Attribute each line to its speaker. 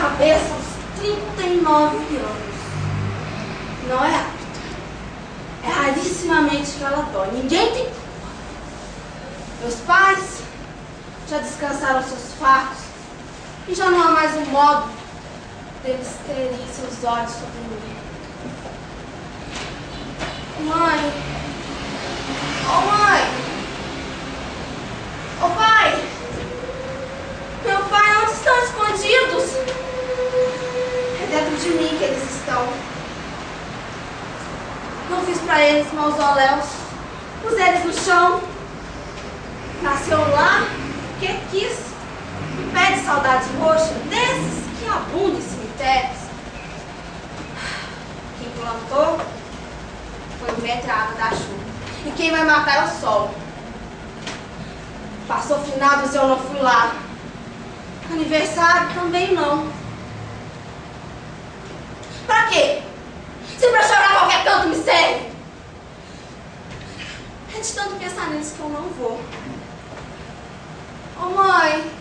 Speaker 1: cabeça aos 39 anos. Não é rápido. É rarissimamente que ela dói. Ninguém tem culpa. Meus pais já descansaram seus fardos e já não há mais um modo deles terem seus olhos sobre mim. Mãe! Oh, mãe! Oh, pai! Meu pai, onde estão escondidos? É dentro de mim que eles estão. Não fiz pra eles mausoléus. Pus eles no chão. Nasceu lá, que quis. Um pé de saudade roxa, desses que abundam em cemitérios. Quem plantou foi o metro, a água da chuva. E quem vai matar é o sol. Passou finados e eu não fui lá. Aniversário também não. Pra quê? Se pra chorar qualquer canto me serve. É de tanto pensar neles que eu não vou. Ô, mãe.